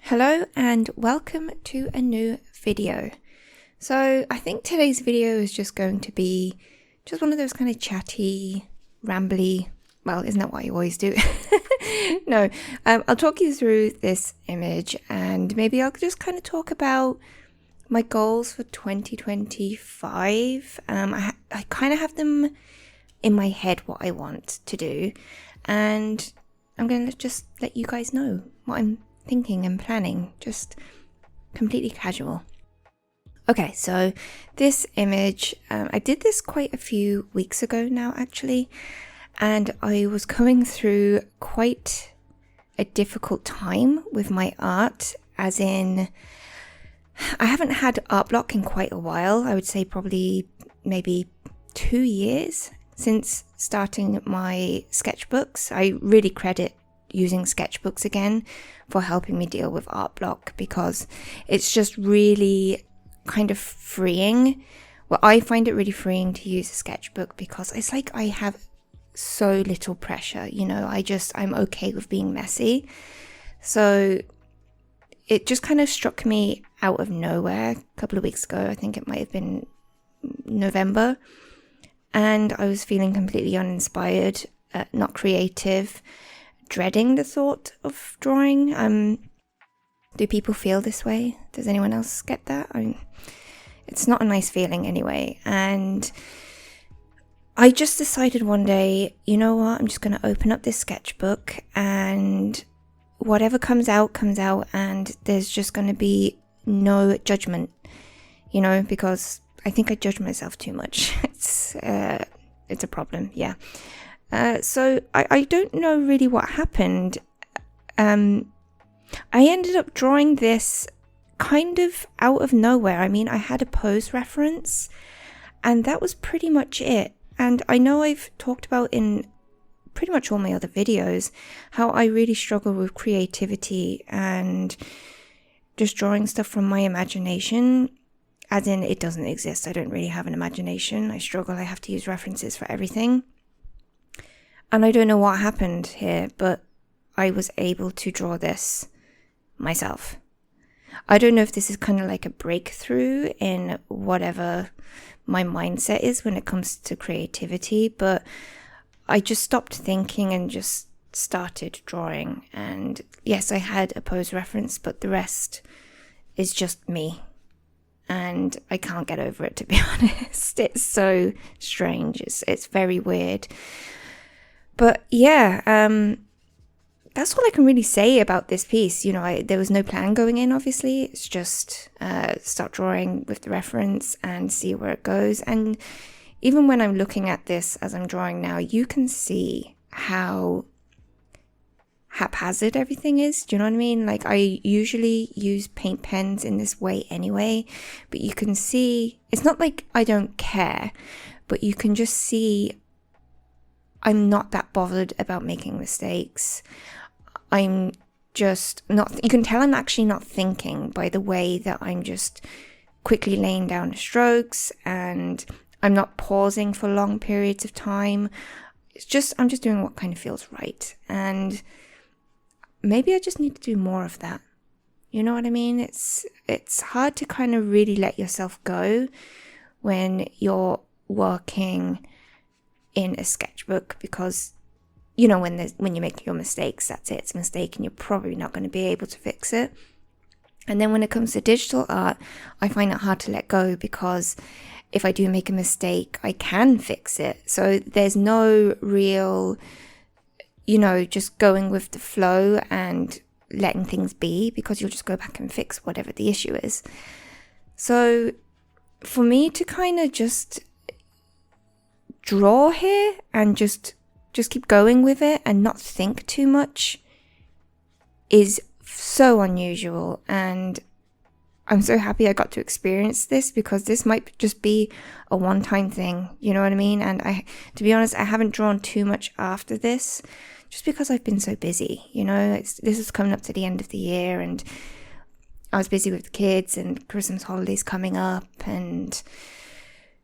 Hello and welcome to a new video. So I think today's video is just going to be just one of those kind of chatty, rambly, well, isn't that what I always do? No, I'll talk you through this image and maybe I'll just kind of talk about my goals for 2025. I kind of have them in my head what I want to do, and I'm going to just let you guys know what I'm thinking and planning, just completely casual. Okay, so this image, I did this quite a few weeks ago now actually, and I was going through quite a difficult time with my art, as in I haven't had art block in quite a while. I would say probably maybe 2 years since starting my sketchbooks. I really credit using sketchbooks again for helping me deal with art block, because it's just really kind of freeing. Well, I find it really freeing to use a sketchbook because it's like I have so little pressure, you know, I'm okay with being messy. So it just kind of struck me out of nowhere a couple of weeks ago. I think it might have been November, and I was feeling completely uninspired, not creative, dreading the thought of drawing. Do people feel this way? Does anyone else get that? It's not a nice feeling anyway. And I just decided one day, you know what, I'm just going to open up this sketchbook and whatever comes out, and there's just going to be no judgment, you know, because I think I judge myself too much. It's a problem, yeah. So I don't know really what happened. I ended up drawing this kind of out of nowhere. I mean, I had a pose reference and that was pretty much it. And I know I've talked about in pretty much all my other videos how I really struggle with creativity and just drawing stuff from my imagination, as in it doesn't exist. I don't really have an imagination. I struggle. I have to use references for everything. And I don't know what happened here, but I was able to draw this myself. I don't know if this is kind of like a breakthrough in whatever my mindset is when it comes to creativity, but I just stopped thinking and just started drawing. And yes, I had a pose reference, but the rest is just me. And I can't get over it, to be honest. It's so strange. It's very weird. But yeah, that's all I can really say about this piece. You know, there was no plan going in, obviously. It's just start drawing with the reference and see where it goes. And even when I'm looking at this as I'm drawing now, you can see how haphazard everything is. Do you know what I mean? Like, I usually use paint pens in this way anyway, but you can see, it's not like I don't care, but you can just see I'm not that bothered about making mistakes. I'm just not, you can tell I'm actually not thinking by the way that I'm just quickly laying down strokes, and I'm not pausing for long periods of time. I'm just doing what kind of feels right. And maybe I just need to do more of that. You know what I mean? It's hard to kind of really let yourself go when you're working in a sketchbook, because you know, when you make your mistakes, that's it. It's a mistake and you're probably not going to be able to fix it. And then when it comes to digital art, I find it hard to let go, because if I do make a mistake, I can fix it. So there's no real, you know, just going with the flow and letting things be, because you'll just go back and fix whatever the issue is. So for me to kind of just draw here and just keep going with it and not think too much is so unusual, and I'm so happy I got to experience this, because this might just be a one-time thing, you know what I mean? And to be honest, I haven't drawn too much after this, just because I've been so busy, you know. This is coming up to the end of the year, and I was busy with the kids and Christmas holidays coming up and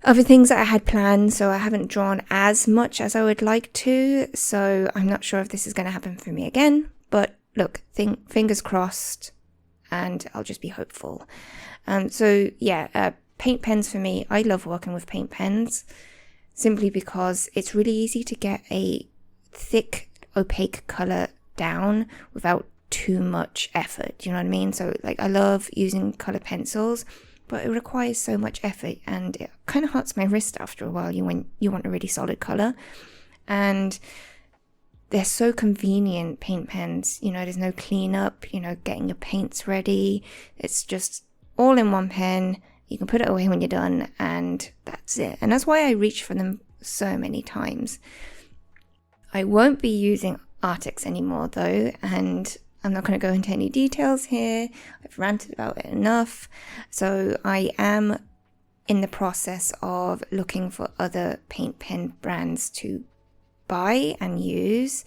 other things that I had planned, so I haven't drawn as much as I would like to. So I'm not sure if this is going to happen for me again, but look, fingers crossed, and I'll just be hopeful. So yeah, paint pens for me, I love working with paint pens simply because it's really easy to get a thick opaque color down without too much effort, you know what I mean? So like I love using color pencils, but it requires so much effort and it kind of hurts my wrist after a while when you want a really solid color. And they're so convenient, paint pens, you know, there's no cleanup, you know, getting your paints ready. It's just all in one pen. You can put it away when you're done and that's it. And that's why I reach for them so many times. I won't be using Arrtx anymore though, and I'm not going to go into any details here. I've ranted about it enough. So I am in the process of looking for other paint pen brands to buy and use.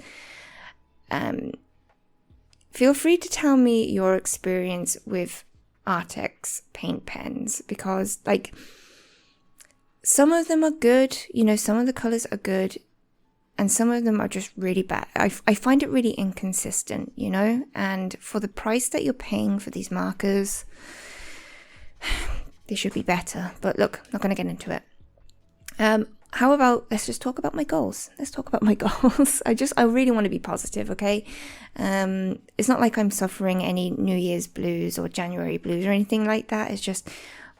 Feel free to tell me your experience with Arrtx paint pens, because like some of them are good, you know, some of the colors are good, and some of them are just really bad. I find it really inconsistent, you know, and for the price that you're paying for these markers, they should be better. But look, not going to get into it. How about, let's just talk about my goals. Let's talk about my goals. I really want to be positive, okay? It's not like I'm suffering any New Year's blues or January blues or anything like that. It's just,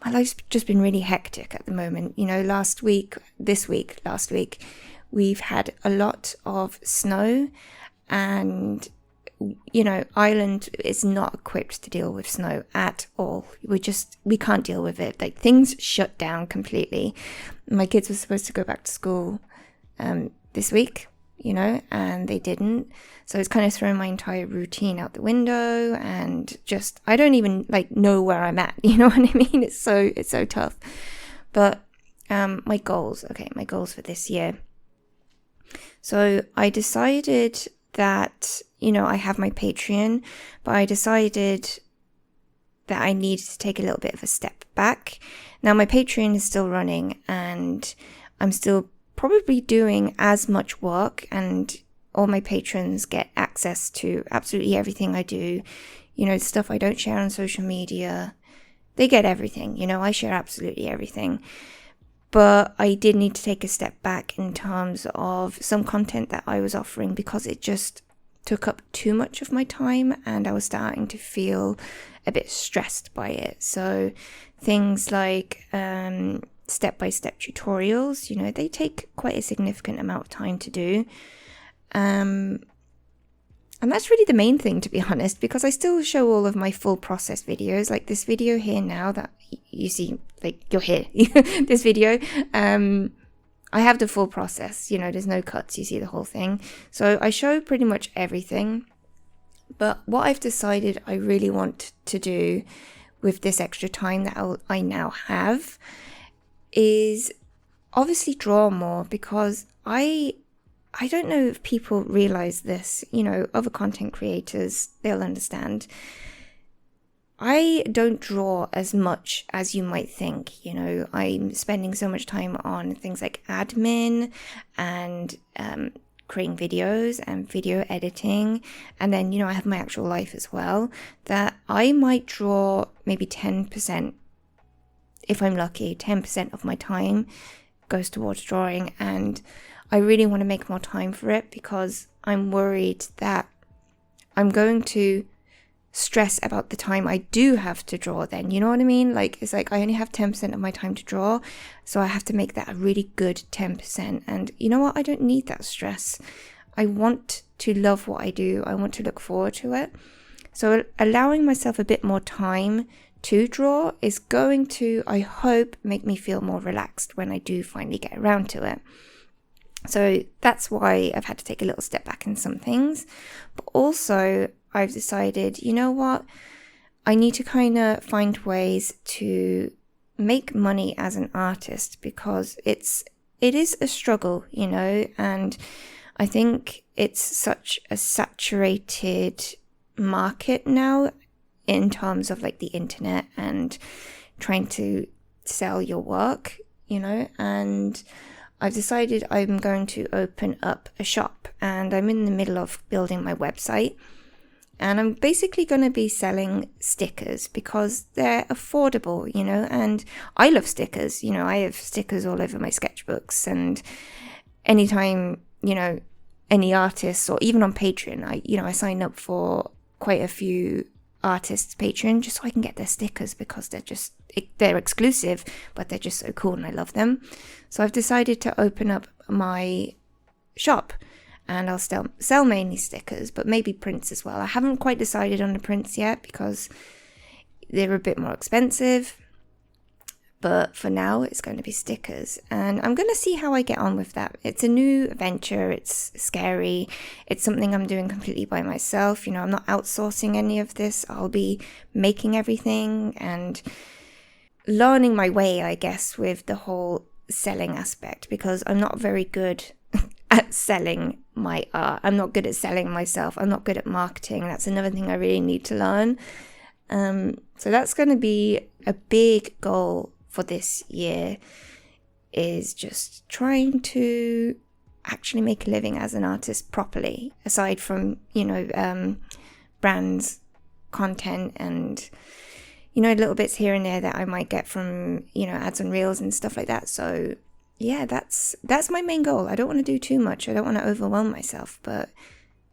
my life's just been really hectic at the moment. You know, last week, we've had a lot of snow, and you know, Ireland is not equipped to deal with snow at all. We can't deal with it. Like, things shut down completely. My kids were supposed to go back to school this week, you know, and they didn't. So it's kind of thrown my entire routine out the window, and just, I don't even like know where I'm at. You know what I mean? It's so tough. But my goals for this year. So I decided that, you know, I have my Patreon, but I decided that I needed to take a little bit of a step back. Now my Patreon is still running, and I'm still probably doing as much work, and all my patrons get access to absolutely everything I do. You know, stuff I don't share on social media. They get everything, you know, I share absolutely everything. But I did need to take a step back in terms of some content that I was offering, because it just took up too much of my time and I was starting to feel a bit stressed by it. So things like step-by-step tutorials, you know, they take quite a significant amount of time to do. And that's really the main thing, to be honest, because I still show all of my full process videos, like this video here now that you see, like you're here, this video. I have the full process, you know, there's no cuts, you see the whole thing. So I show pretty much everything. But what I've decided I really want to do with this extra time that I now have is obviously draw more, because I don't know if people realize this, you know, other content creators, they'll understand. I don't draw as much as you might think, you know. I'm spending so much time on things like admin and creating videos and video editing. And then, you know, I have my actual life as well, that I might draw maybe 10%, if I'm lucky, 10% of my time goes towards drawing. And I really want to make more time for it, because I'm worried that I'm going to stress about the time I do have to draw then, you know what I mean? Like, it's like I only have 10% of my time to draw, so I have to make that a really good 10%. And you know what? I don't need that stress. I want to love what I do. I want to look forward to it. So allowing myself a bit more time to draw is going to, I hope, make me feel more relaxed when I do finally get around to it. So that's why I've had to take a little step back in some things. But also, I've decided, you know what? I need to kind of find ways to make money as an artist, because it is a struggle, you know, and I think it's such a saturated market now in terms of like the internet and trying to sell your work, you know, and I've decided I'm going to open up a shop, and I'm in the middle of building my website. And I'm basically going to be selling stickers because they're affordable, you know, and I love stickers. You know, I have stickers all over my sketchbooks, and anytime, you know, any artists, or even on Patreon, I sign up for quite a few artists' Patreon just so I can get their stickers because they're exclusive, but they're just so cool and I love them. So I've decided to open up my shop, and I'll still sell mainly stickers, but maybe prints as well. I haven't quite decided on the prints yet because they're a bit more expensive. But for now, it's going to be stickers. And I'm going to see how I get on with that. It's a new venture. It's scary. It's something I'm doing completely by myself. You know, I'm not outsourcing any of this. I'll be making everything and learning my way, I guess, with the whole selling aspect, because I'm not very good at selling my art. I'm not good at selling myself. I'm not good at marketing. That's another thing I really need to learn. So that's going to be a big goal for this year, is just trying to actually make a living as an artist properly, aside from, you know, brands, content, and, you know, little bits here and there that I might get from, you know, ads and reels and stuff like that. So yeah, that's my main goal. I don't want to do too much. I don't want to overwhelm myself, but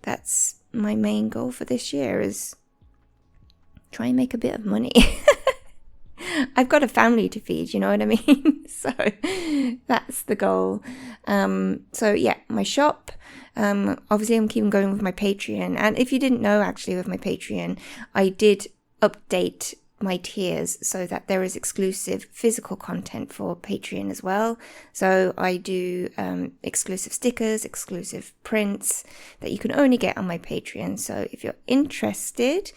that's my main goal for this year, is try and make a bit of money. I've got a family to feed, you know what I mean? So that's the goal. So yeah, my shop. Obviously I'm keeping going with my Patreon. And if you didn't know, actually, with my Patreon, I did update my tiers so that there is exclusive physical content for Patreon as well. So I do exclusive stickers, exclusive prints that you can only get on my Patreon. So if you're interested,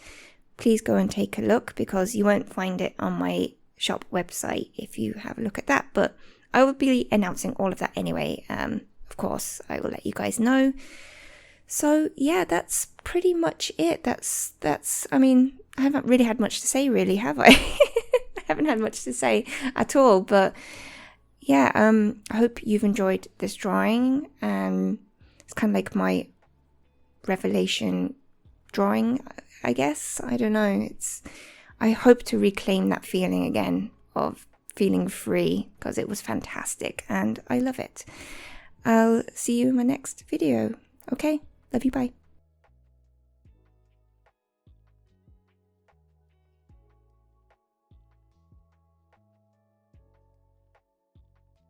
please go and take a look, because you won't find it on my shop website if you have a look at that. But I will be announcing all of that anyway. Of course, I will let you guys know. So yeah, that's pretty much it. That's I mean, I haven't really had much to say, really, have I? I haven't had much to say at all. But yeah, I hope you've enjoyed this drawing. It's kind of like my revelation drawing, I guess. I don't know. I hope to reclaim that feeling again of feeling free, because it was fantastic and I love it. I'll see you in my next video. Okay? Love you. Bye.